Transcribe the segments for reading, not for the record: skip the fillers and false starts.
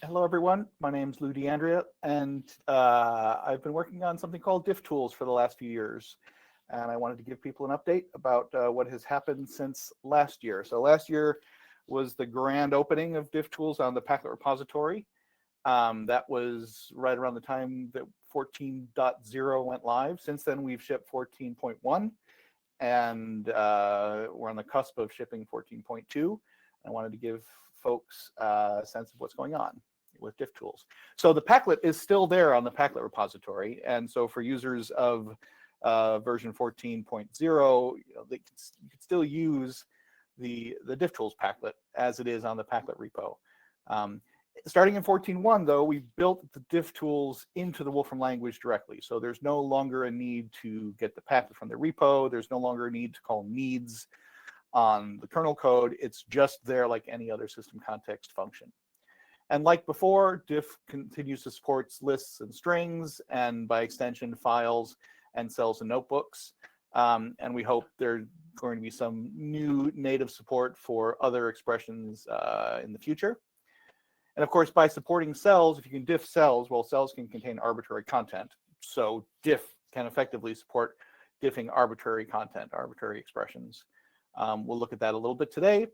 Hello, everyone. My name's Lou DeAndrea, and I've been working on something called DiffTools for the last few years. And I wanted to give people an update about what has happened since last year. So last year was the grand opening of DiffTools on the Paclet Repository. That was right around the time that 14.0 went live. Since then, we've shipped 14.1, and we're on the cusp of shipping 14.2. I wanted to give folks a sense of what's going on with DiffTools. So the Paclet is still there on the Paclet repository, and so for users of version 14.0, you can still use the DiffTools Paclet as it is on the Paclet repo. Starting in 14.1, though, we built the DiffTools into the Wolfram language directly. So there's no longer a need to get the Paclet from the repo. There's no longer a need to call needs on the kernel code. It's just there like any other system context function. And like before, diff continues to support lists and strings, and by extension, files and cells and notebooks. And we hope there's going to be some new native support for other expressions in the future. And of course, by supporting cells, if you can diff cells, well, cells can contain arbitrary content. So diff can effectively support diffing arbitrary content, arbitrary expressions. We'll look at that a little bit today.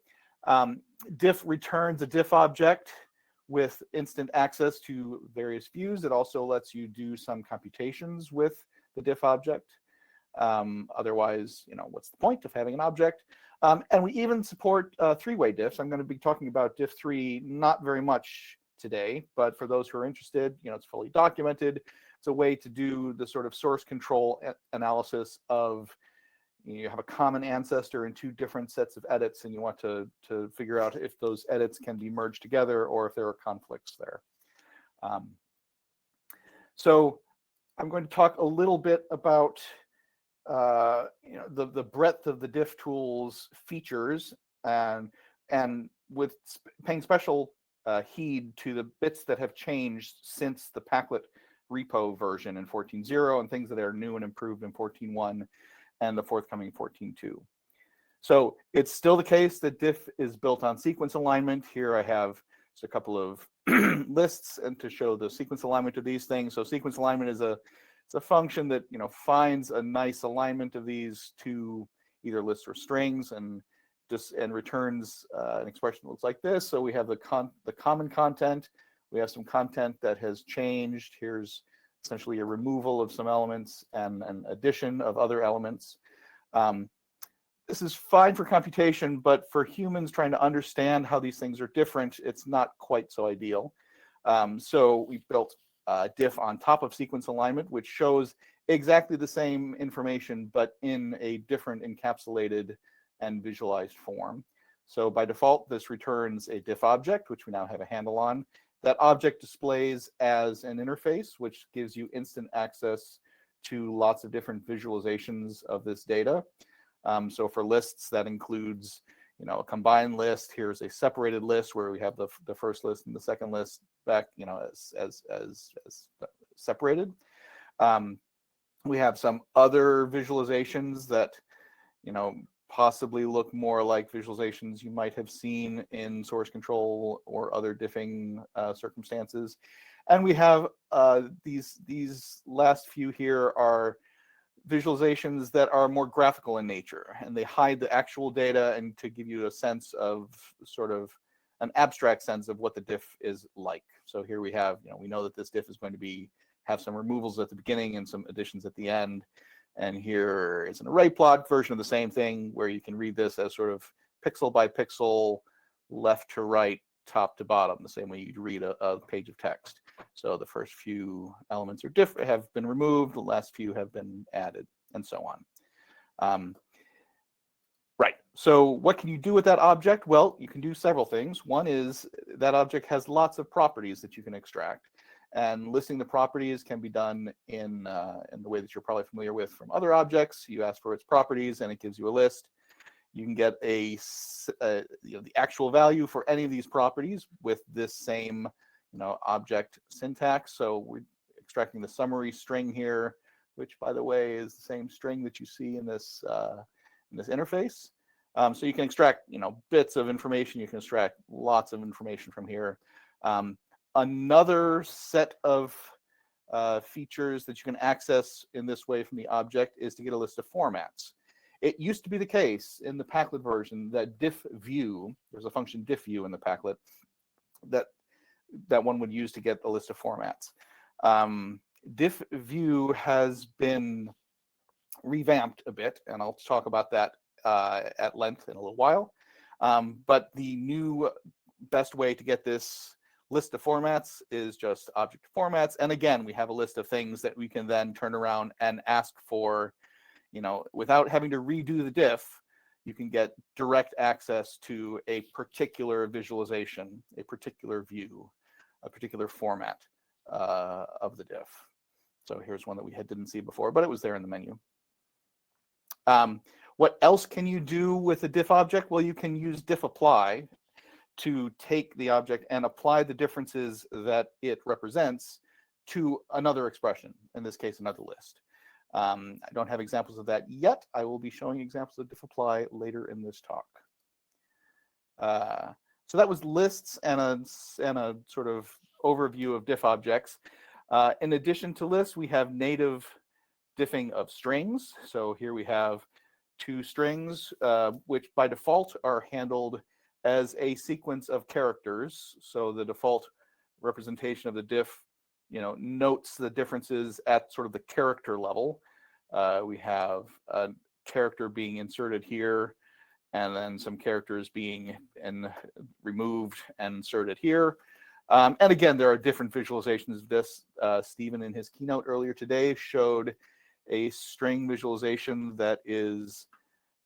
Diff returns a diff object with instant access to various views. It also lets you do some computations with the diff object. Otherwise, what's the point of having an object? And we even support three-way diffs. I'm going to be talking about diff3 not very much today, but for those who are interested, it's fully documented. It's a way to do the sort of source control analysis of you have a common ancestor in two different sets of edits, and you want to figure out if those edits can be merged together or if there are conflicts there. So I'm going to talk a little bit about the breadth of the DiffTools features, and with paying special heed to the bits that have changed since the Paclet repo version in 14.0 and things that are new and improved in 14.1 and the forthcoming 14.2. So it's still the case that diff is built on sequence alignment. Here I have just a couple of lists and to show the sequence alignment of these things. So sequence alignment is it's a function that finds a nice alignment of these to either lists or strings and returns an expression that looks like this. So we have the common content. We have some content that has changed. Here's essentially a removal of some elements and an addition of other elements. This is fine for computation, but for humans trying to understand how these things are different, it's not quite so ideal. So we built diff on top of sequence alignment, which shows exactly the same information, but in a different encapsulated and visualized form. So by default, this returns a diff object, which we now have a handle on. That object displays as an interface, which gives you instant access to lots of different visualizations of this data. So for lists, that includes a combined list. Here's a separated list where we have the first list and the second list back as separated. We have some other visualizations that possibly look more like visualizations you might have seen in source control or other diffing circumstances. And we have these last few here are visualizations that are more graphical in nature, and they hide the actual data and to give you a sense of sort of an abstract sense of what the diff is like. So here we have, we know that this diff is going to have some removals at the beginning and some additions at the end. And here is an array plot version of the same thing where you can read this as sort of pixel by pixel, left to right, top to bottom, the same way you'd read a page of text. So the first few elements have been removed, the last few have been added, and so on. Right, so what can you do with that object? Well, you can do several things. One is that object has lots of properties that you can extract. And listing the properties can be done in the way that you're probably familiar with from other objects. You ask for its properties, and it gives you a list. You can get the actual value for any of these properties with this same object syntax. So we're extracting the summary string here, which, by the way, is the same string that you see in this interface. So you can extract bits of information. You can extract lots of information from here. Another set of features that you can access in this way from the object is to get a list of formats. It used to be the case in the Paclet version that diff-view, there's a function diff-view in the Paclet that one would use to get a list of formats. Diff-view has been revamped a bit, and I'll talk about that at length in a little while. But the new best way to get this list of formats is just object formats. And again, we have a list of things that we can then turn around and ask for, without having to redo the diff. You can get direct access to a particular visualization, a particular view, a particular format of the diff. So here's one that we didn't see before, but it was there in the menu. What else can you do with a diff object? Well, you can use diff apply to take the object and apply the differences that it represents to another expression, in this case, another list. I don't have examples of that yet. I will be showing examples of diff apply later in this talk. So that was lists and a sort of overview of diff objects. In addition to lists, we have native diffing of strings. So here we have two strings, which by default are handled as a sequence of characters. So the default representation of the diff, notes the differences at sort of the character level. We have a character being inserted here, and then some characters being removed and inserted here. And again, there are different visualizations of this. Stephen, in his keynote earlier today, showed a string visualization that is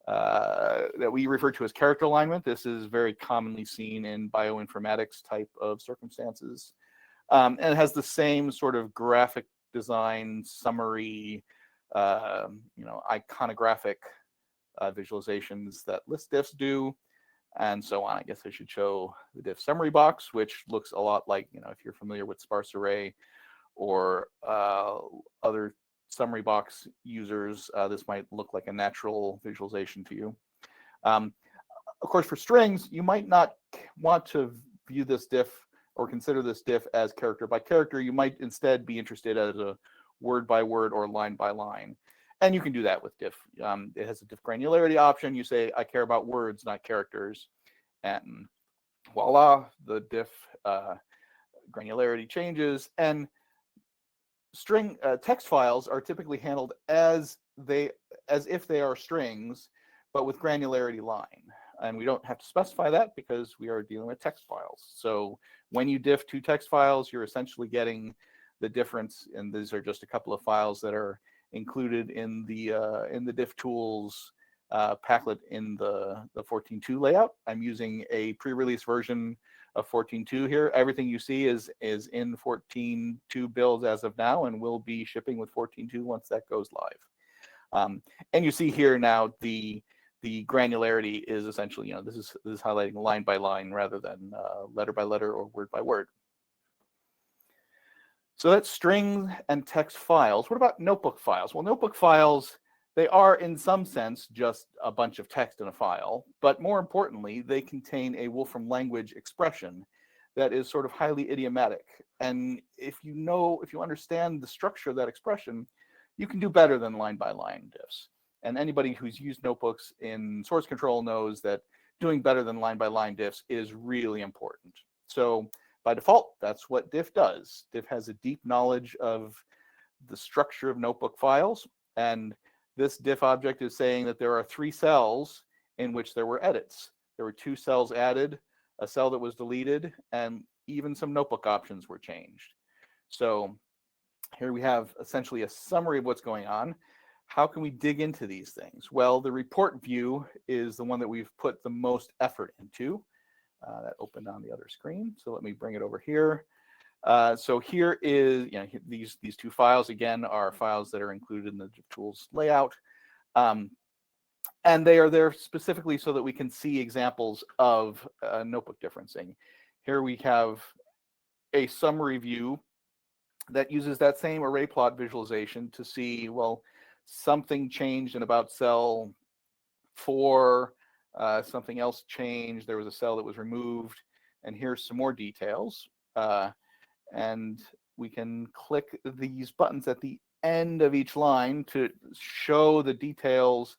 that we refer to as character alignment. This is very commonly seen in bioinformatics type of circumstances. And it has the same sort of graphic design, summary, iconographic visualizations that list diffs do, and so on. I guess I should show the diff summary box, which looks a lot like, if you're familiar with sparse array or other summary box users, this might look like a natural visualization to you. Of course, for strings, you might not want to view this diff or consider this diff as character by character. You might instead be interested as a word by word or line by line. And you can do that with diff. It has a diff granularity option. You say, I care about words, not characters. And voila, the diff granularity changes. And string text files are typically handled as if they are strings, but with granularity line. And we don't have to specify that because we are dealing with text files. So when you diff two text files, you're essentially getting the difference. And these are just a couple of files that are included in the DiffTools Paclet in the 14.2 layout. I'm using a pre-release version of 14.2 here. Everything you see is in 14.2 builds as of now, and will be shipping with 14.2 once that goes live. And you see here now the granularity is essentially, this is highlighting line by line rather than letter by letter or word by word. So that's string and text files. What about notebook files? Well, notebook files, they are in some sense just a bunch of text in a file, but more importantly, they contain a Wolfram language expression that is sort of highly idiomatic. And if you understand the structure of that expression, you can do better than line by line diffs. And anybody who's used notebooks in source control knows that doing better than line by line diffs is really important. So by default, that's what diff does. Diff has a deep knowledge of the structure of notebook files. And this diff object is saying that there are 3 cells in which there were edits. There were 2 cells added, a cell that was deleted, and even some notebook options were changed. So here we have essentially a summary of what's going on. How can we dig into these things? Well, the report view is the one that we've put the most effort into. That opened on the other screen. So let me bring it over here. So here is, these 2 files, again, are files that are included in the DiffTools layout. And they are there specifically so that we can see examples of notebook differencing. Here we have a summary view that uses that same array plot visualization to see, well, something changed in about cell 4, something else changed, there was a cell that was removed, and here's some more details. And we can click these buttons at the end of each line to show the details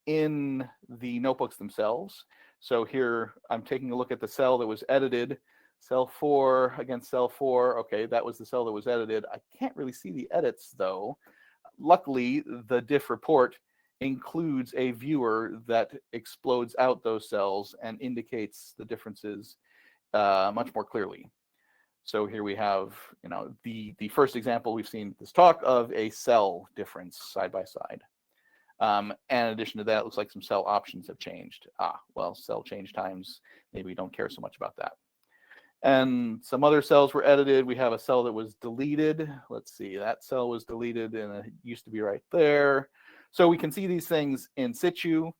in the notebooks themselves. So here I'm taking a look at the cell that was edited, cell 4 against cell 4. Okay, that was the cell that was edited. I can't really see the edits though. Luckily, the diff report includes a viewer that explodes out those cells and indicates the differences much more clearly. So here we have, the first example we've seen this talk of a cell difference side by side. And in addition to that, it looks like some cell options have changed. Well, cell change times, maybe we don't care so much about that. And some other cells were edited. We have a cell that was deleted. Let's see, that cell was deleted and it used to be right there. So we can see these things in situ.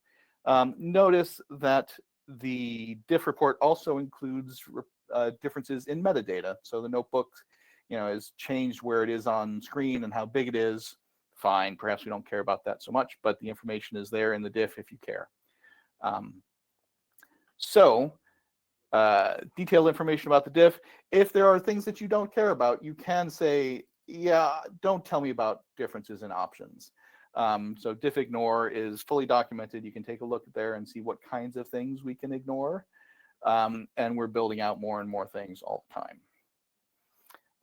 Notice that the diff report also includes differences in metadata. So the notebook, is changed where it is on screen and how big it is. Fine, perhaps we don't care about that so much, but the information is there in the diff if you care. Detailed information about the diff. If there are things that you don't care about, you can say, yeah, don't tell me about differences in options. So diff ignore is fully documented. You can take a look there and see what kinds of things we can ignore. And we're building out more and more things all the time.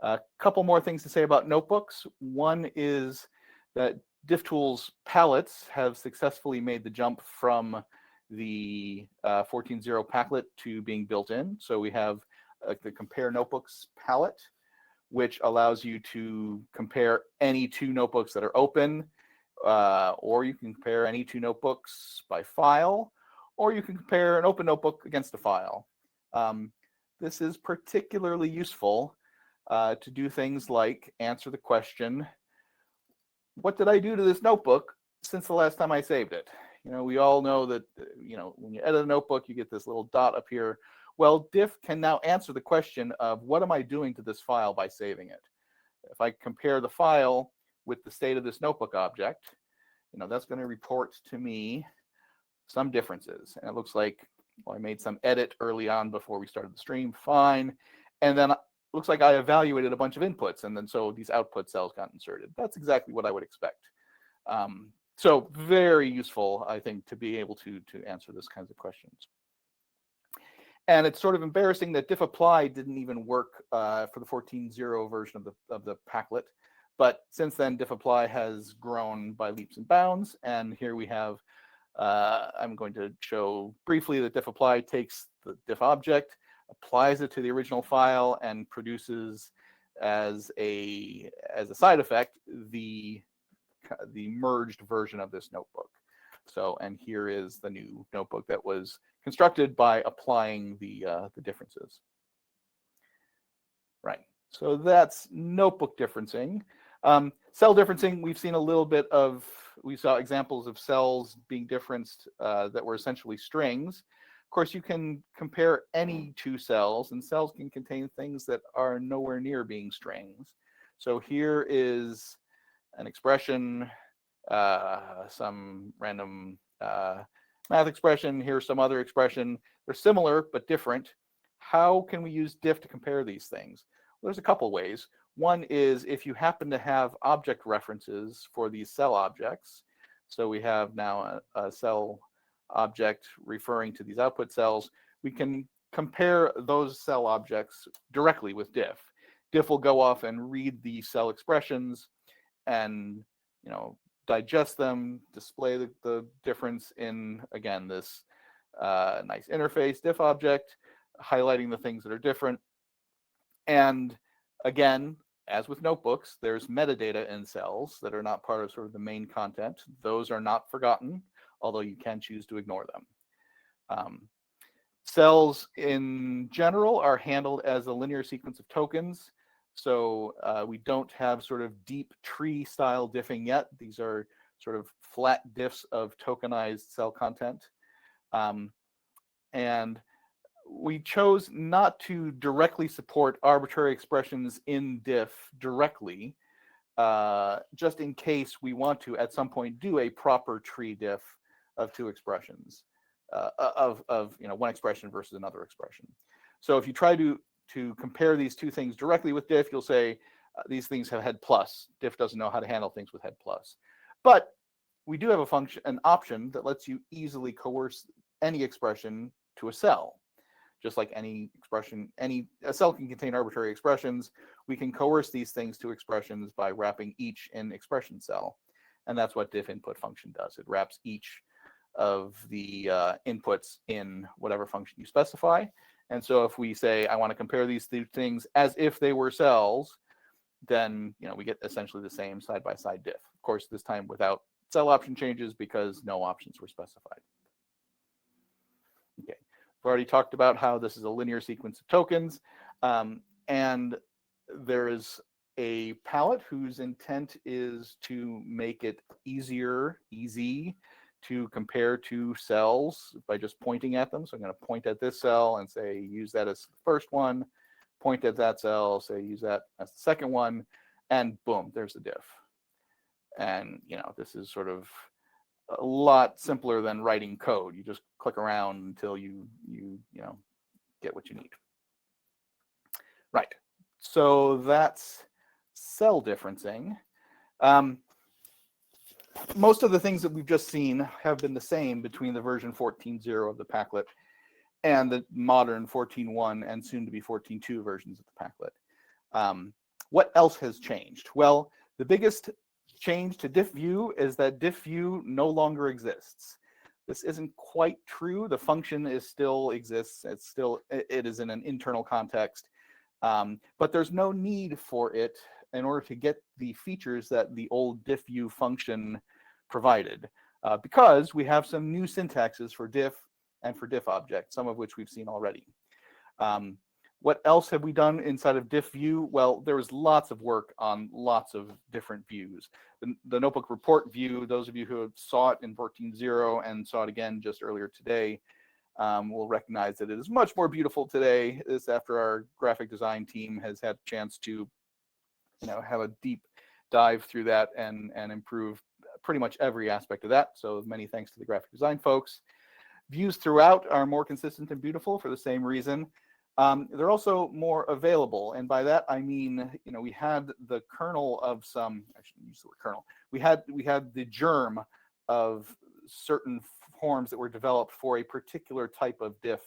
A couple more things to say about notebooks. One is that DiffTools palettes have successfully made the jump from the 14.0 Paclet to being built in. So we have the Compare Notebooks palette, which allows you to compare any two notebooks that are open, or you can compare any two notebooks by file, or you can compare an open notebook against a file. This is particularly useful to do things like answer the question, what did I do to this notebook since the last time I saved it? We all know that, when you edit a notebook, you get this little dot up here. Well, diff can now answer the question of what am I doing to this file by saving it? If I compare the file with the state of this notebook object, that's going to report to me some differences. And it looks like, well, I made some edit early on before we started the stream, fine. And then it looks like I evaluated a bunch of inputs, and then so these output cells got inserted. That's exactly what I would expect. So very useful, I think, to be able to answer this kinds of questions. And it's sort of embarrassing that diff apply didn't even work for the 14.0 version of the Paclet. But since then, diff apply has grown by leaps and bounds. And here we have, I'm going to show briefly that diff apply takes the diff object, applies it to the original file, and produces as a side effect the merged version of this notebook. So, and here is the new notebook that was constructed by applying the differences. Right. So that's notebook differencing. Cell differencing, we've seen a little bit of, we saw examples of cells being differenced that were essentially strings. Of course, you can compare any two cells, and cells can contain things that are nowhere near being strings. So here is an expression, some random math expression. Here's some other expression. They're similar but different. How can we use diff to compare these things? Well, there's a couple ways. One is if you happen to have object references for these cell objects. So we have now a cell object referring to these output cells. We can compare those cell objects directly with diff. Diff will go off and read the cell expressions and digest them, display the difference in, again, this nice interface diff object, highlighting the things that are different. And again, as with notebooks, there's metadata in cells that are not part of sort of the main content. Those are not forgotten, although you can choose to ignore them. Cells in general are handled as a linear sequence of tokens. So we don't have sort of deep tree style diffing yet. These are sort of flat diffs of tokenized cell content. And we chose not to directly support arbitrary expressions in diff directly, just in case we want to at some point do a proper tree diff of two expressions, of one expression versus another expression. So if you try to to compare these two things directly with diff, you'll say these things have head plus. Diff doesn't know how to handle things with head plus. But we do have a function, an option that lets you easily coerce any expression to a cell. Just like any expression, a cell can contain arbitrary expressions. We can coerce these things to expressions by wrapping each in expression cell. And that's what diff input function does. It wraps each of the inputs in whatever function you specify. And so if we say, I want to compare these two things as if they were cells, then we get essentially the same side-by-side diff. Of course, this time without cell option changes because no options were specified. Okay, we've already talked about how this is a linear sequence of tokens, and there is a palette whose intent is to make it easy to compare two cells by just pointing at them. So I'm going to point at this cell and say, use that as the first one, point at that cell, say, use that as the second one, and boom, there's the diff. And, this is sort of a lot simpler than writing code. You just click around until you get what you need. Right. So that's cell differencing. Most of the things that we've just seen have been the same between the version 14.0 of the Paclet and the modern 14.1 and soon to be 14.2 versions of the Paclet. What else has changed? Well, the biggest change to diff-view is that diff-view no longer exists. This isn't quite true. The function still exists. It is in an internal context, but there's no need for it in order to get the features that the old diff-view function provided, because we have some new syntaxes for diff and for diff object, some of which we've seen already. What else have we done inside of diff-view? Well, there was lots of work on lots of different views. The notebook report view, those of you who saw it in 14.0 and saw it again just earlier today, will recognize that it is much more beautiful today. This after our graphic design team has had a chance to have a deep dive through that and improve pretty much every aspect of that. So many thanks to the graphic design folks. Views throughout are more consistent and beautiful for the same reason. They're also more available, and by that I mean, we had the kernel of some. I shouldn't use the word kernel. We had the germ of certain forms that were developed for a particular type of diff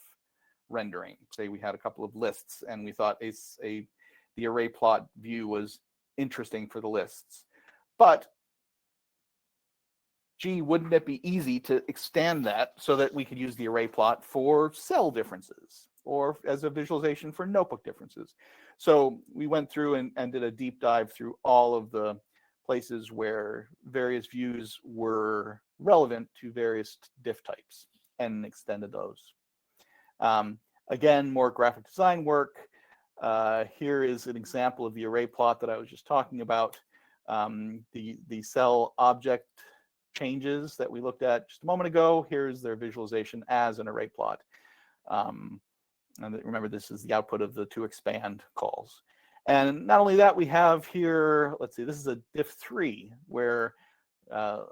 rendering. Say we had a couple of lists, and we thought the array plot view was interesting for the lists, but gee, wouldn't it be easy to extend that so that we could use the array plot for cell differences or as a visualization for notebook differences? So we went through and did a deep dive through all of the places where various views were relevant to various diff types and extended those. Again, more graphic design work. Here is an example of the array plot that I was just talking about. The cell object changes that we looked at just a moment ago. Here's their visualization as an array plot. And remember, this is the output of the toExpand calls. And not only that, we have here, let's see, this is a diff3 where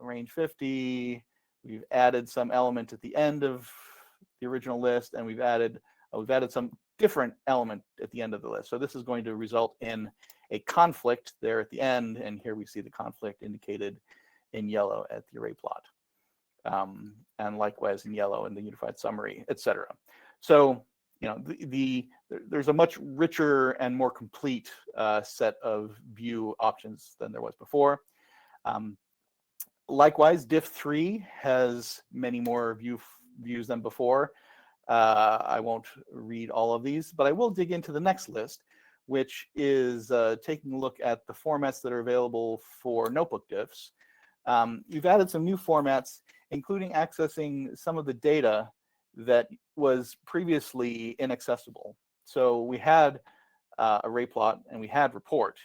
range 50, we've added some element at the end of the original list, and we've added some different element at the end of the list. So this is going to result in a conflict there at the end, and here we see the conflict indicated in yellow at the array plot, and likewise in yellow in the unified summary, etc. So there's a much richer and more complete set of view options than there was before. Likewise, diff3 has many more views than before. I won't read all of these, but I will dig into the next list, which is taking a look at the formats that are available for notebook diffs. We've added some new formats, including accessing some of the data that was previously inaccessible. So we had array plot and we had report,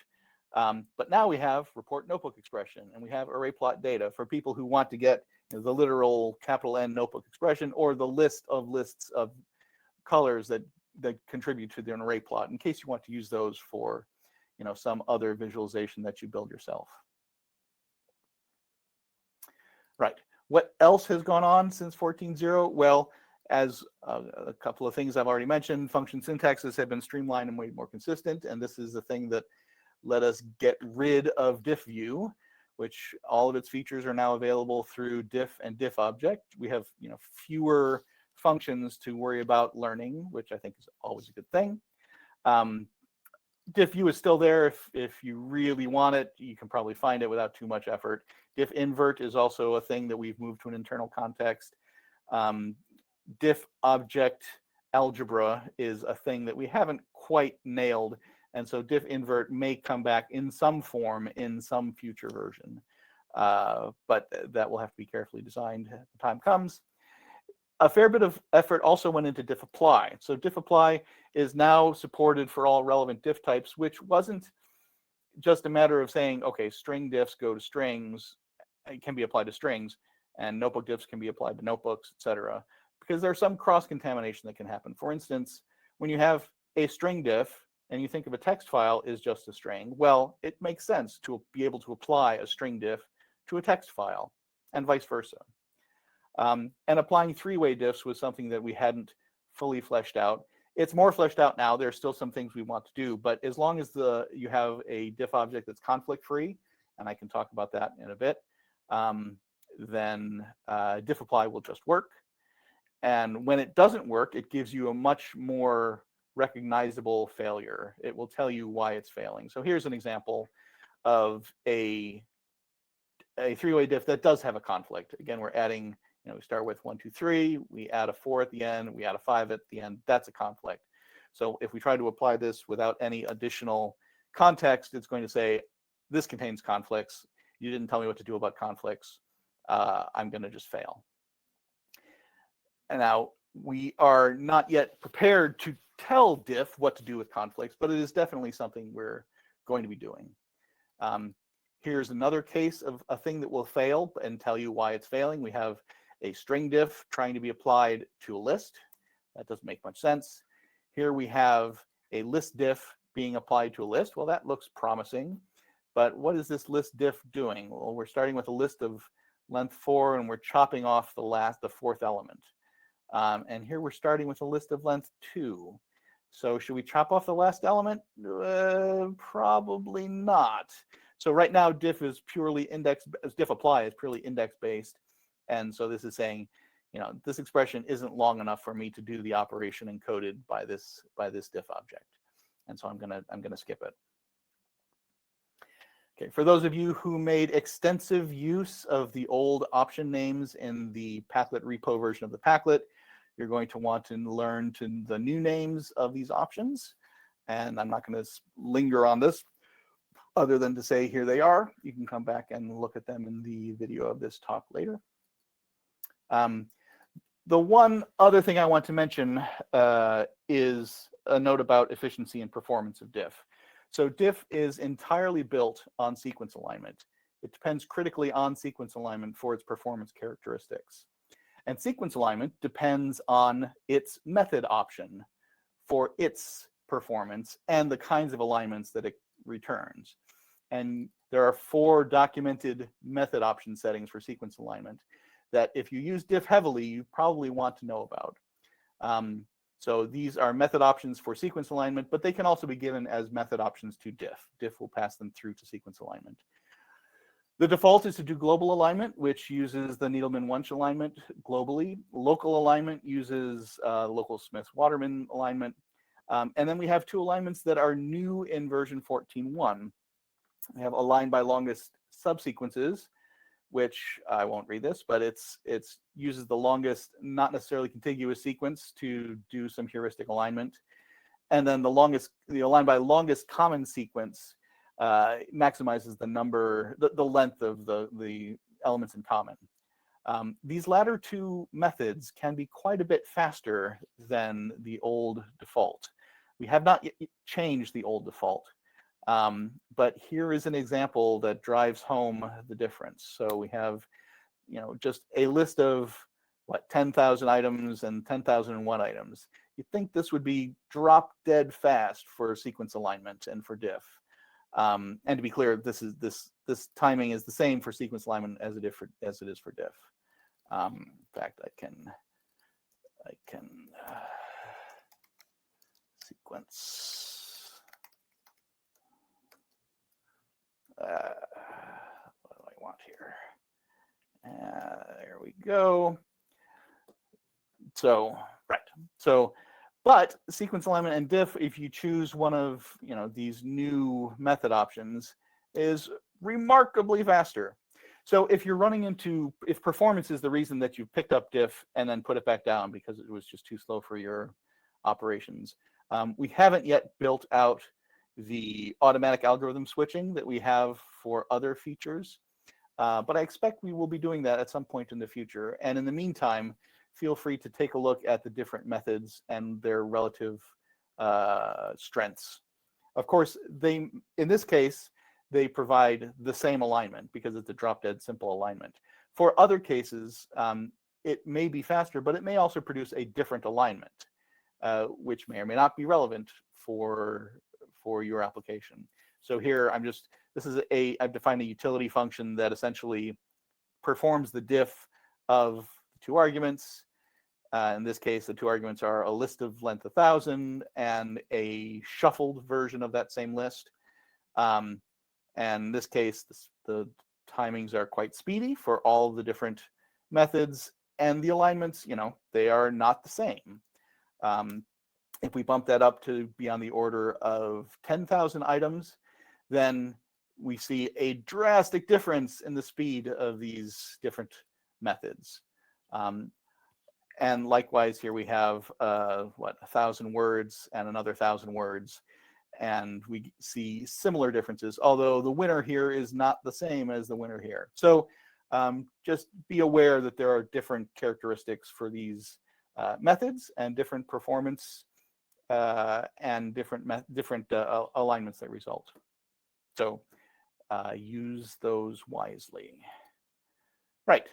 but now we have report notebook expression and we have array plot data for people who want to get the literal capital N notebook expression or the list of lists of colors that contribute to the array plot in case you want to use those for some other visualization that you build yourself. Right. What else has gone on since 14.0? Well, As a couple of things I've already mentioned, function syntaxes have been streamlined and way more consistent, and this is the thing that let us get rid of diffview, which all of its features are now available through diff and diff object. We have fewer functions to worry about learning, which I think is always a good thing. Diffview is still there. If you really want it, you can probably find it without too much effort. Diff invert is also a thing that we've moved to an internal context. Diff object algebra is a thing that we haven't quite nailed, and so diff invert may come back in some form in some future version, but that will have to be carefully designed as the time comes. A fair bit of effort also went into diff apply. So diff apply is now supported for all relevant diff types, which wasn't just a matter of saying, okay, string diffs go to strings, it can be applied to strings, and notebook diffs can be applied to notebooks, etc. Because there's some cross-contamination that can happen. For instance, when you have a string diff and you think of a text file is just a string, well, it makes sense to be able to apply a string diff to a text file and vice versa. And applying three-way diffs was something that we hadn't fully fleshed out. It's more fleshed out now. There's still some things we want to do, but as long as you have a diff object that's conflict-free, and I can talk about that in a bit, then diff apply will just work. And when it doesn't work, it gives you a much more recognizable failure. It will tell you why it's failing. So here's an example of a three-way diff that does have a conflict. Again, we're adding, we start with 1, 2, 3, we add a 4 at the end, we add a 5 at the end, that's a conflict. So if we try to apply this without any additional context, it's going to say, this contains conflicts. You didn't tell me what to do about conflicts. I'm going to just fail. And now, we are not yet prepared to tell diff what to do with conflicts, but it is definitely something we're going to be doing. Here's another case of a thing that will fail and tell you why it's failing. We have a string diff trying to be applied to a list. That doesn't make much sense. Here we have a list diff being applied to a list. Well, that looks promising, but what is this list diff doing? Well, we're starting with a list of length 4, and we're chopping off the fourth element. And here we're starting with a list of length 2. So should we chop off the last element? Probably not. So right now, diff is purely diff apply is purely index based, and so this is saying, this expression isn't long enough for me to do the operation encoded by this diff object, and so I'm gonna skip it. Okay, for those of you who made extensive use of the old option names in the Paclet repo version of the Paclet, you're going to want to learn the new names of these options, and I'm not going to linger on this other than to say here they are. You can come back and look at them in the video of this talk later. The one other thing I want to mention is a note about efficiency and performance of diff. So diff is entirely built on sequence alignment. It depends critically on sequence alignment for its performance characteristics. And sequence alignment depends on its method option for its performance and the kinds of alignments that it returns. And there are 4 documented method option settings for sequence alignment that if you use diff heavily, you probably want to know about. So these are method options for sequence alignment, but they can also be given as method options to diff. Diff will pass them through to sequence alignment. The default is to do global alignment, which uses the Needleman-Wunsch alignment globally. Local alignment uses local Smith-Waterman alignment. And then we have 2 alignments that are new in version 14.1. We have align by longest subsequences, which I won't read this, but it uses the longest, not necessarily contiguous sequence to do some heuristic alignment. And then the align by longest common sequence maximizes the length of the elements in common. These latter 2 methods can be quite a bit faster than the old default. We have not yet changed the old default. But here is an example that drives home the difference. So we have, just a list of 10,000 items and 10,001 items. You'd think this would be drop dead fast for sequence alignment and for diff. And to be clear, this timing is the same for sequence alignment as it is for diff. In fact, I can I can sequence. What do I want here? There we go. So, right. So, but sequence alignment and diff, if you choose one of these new method options, is remarkably faster. So if you're running into, if performance is the reason that you picked up diff and then put it back down because it was just too slow for your operations, we haven't yet built out the automatic algorithm switching that we have for other features. But I expect we will be doing that at some point in the future. And in the meantime, feel free to take a look at the different methods and their relative strengths. Of course, in this case, they provide the same alignment because it's a drop-dead simple alignment. For other cases, it may be faster, but it may also produce a different alignment, which may or may not be relevant for your application. So here, I've defined a utility function that essentially performs the diff of two arguments. In this case, the two arguments are a list of length 1,000 and a shuffled version of that same list. And in this case, the timings are quite speedy for all the different methods, and the alignments, they are not the same. If we bump that up to be on the order of 10,000 items, then we see a drastic difference in the speed of these different methods. And likewise, here we have 1,000 words and another 1,000 words. And we see similar differences, although the winner here is not the same as the winner here. So just be aware that there are different characteristics for these methods and different performance and different alignments that result. So use those wisely. Right.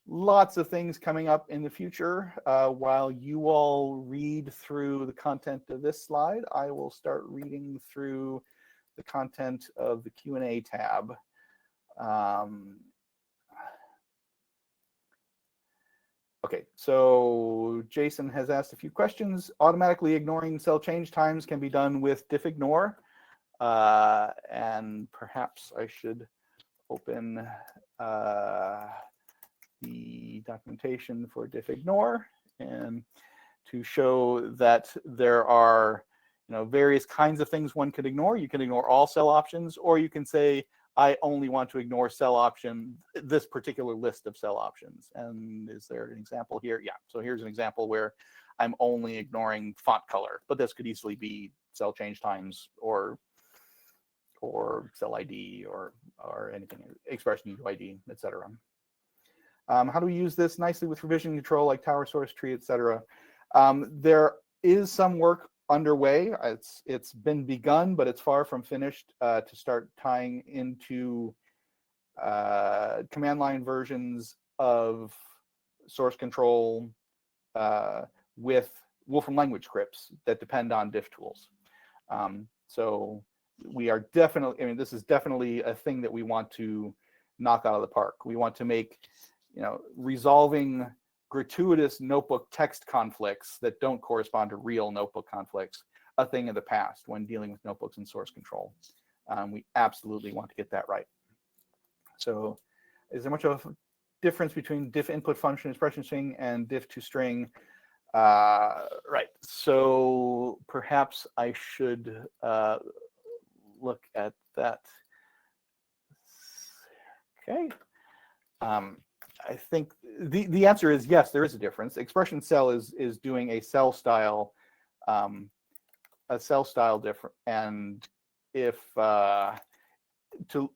Lots of things coming up in the future. While you all read through the content of this slide, I will start reading through the content of the Q&A tab. Okay, so Jason has asked a few questions. Automatically ignoring cell change times can be done with diff-ignore. And perhaps I should open the documentation for diff-ignore and to show that there are various kinds of things one could ignore. You can ignore all cell options, or you can say, I only want to ignore cell option, this particular list of cell options. And is there an example here? Yeah, so here's an example where I'm only ignoring font color, but this could easily be cell change times or cell ID or anything, expression UID, etc. How do we use this nicely with revision control like tower source tree, etc.? There is some work underway. It's been begun, but it's far from finished to start tying into command line versions of source control with Wolfram language scripts that depend on DiffTools. So we are definitely, this is definitely a thing that we want to knock out of the park. We want to make, resolving gratuitous notebook text conflicts that don't correspond to real notebook conflicts a thing of the past when dealing with notebooks and source control. We absolutely want to get that right. So is there much of a difference between diff input function expression string and diff to string? Right, so perhaps I should look at that. Okay. I think the answer is yes, there is a difference. Expression cell is doing a cell style different, and if to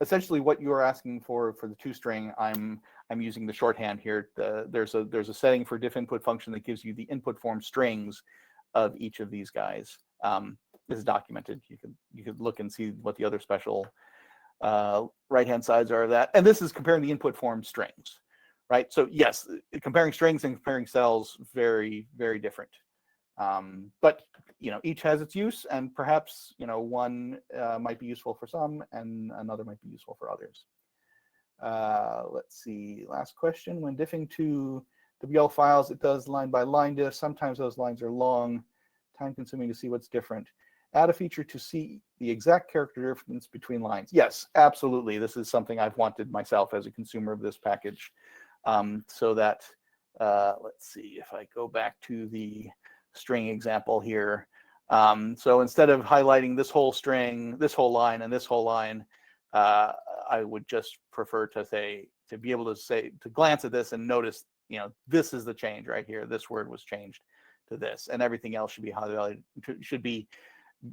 essentially what you are asking for the toString, I'm using the shorthand here. There's a setting for diff input function that gives you the input form strings of each of these guys. This is documented. You could look and see what the other special right-hand sides are of that. And this is comparing the input form strings, right? So yes, comparing strings and comparing cells, very, very different. But each has its use, and perhaps one might be useful for some and another might be useful for others. Let's see, last question. When diffing to WL files, it does line by line diff. Sometimes those lines are long, time consuming to see what's different. Add a feature to see the exact character difference between lines. Yes, absolutely. This is something I've wanted myself as a consumer of this package. So that, let's see if I go back to the string example here. So instead of highlighting this whole string, this whole line, and this whole line, I would just prefer to say, to be able to say, to glance at this and notice, you know, this is the change right here. This word was changed to this, and everything else should be highlighted, should be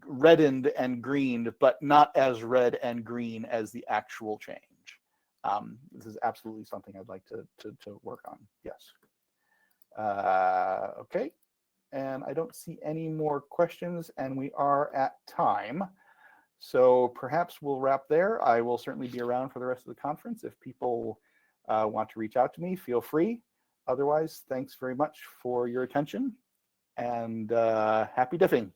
reddened and greened, but not as red and green as the actual change. This is absolutely something I'd like to work on. Yes. Okay. And I don't see any more questions, and we are at time. So perhaps we'll wrap there. I will certainly be around for the rest of the conference. If people want to reach out to me, feel free. Otherwise, thanks very much for your attention, and happy diffing.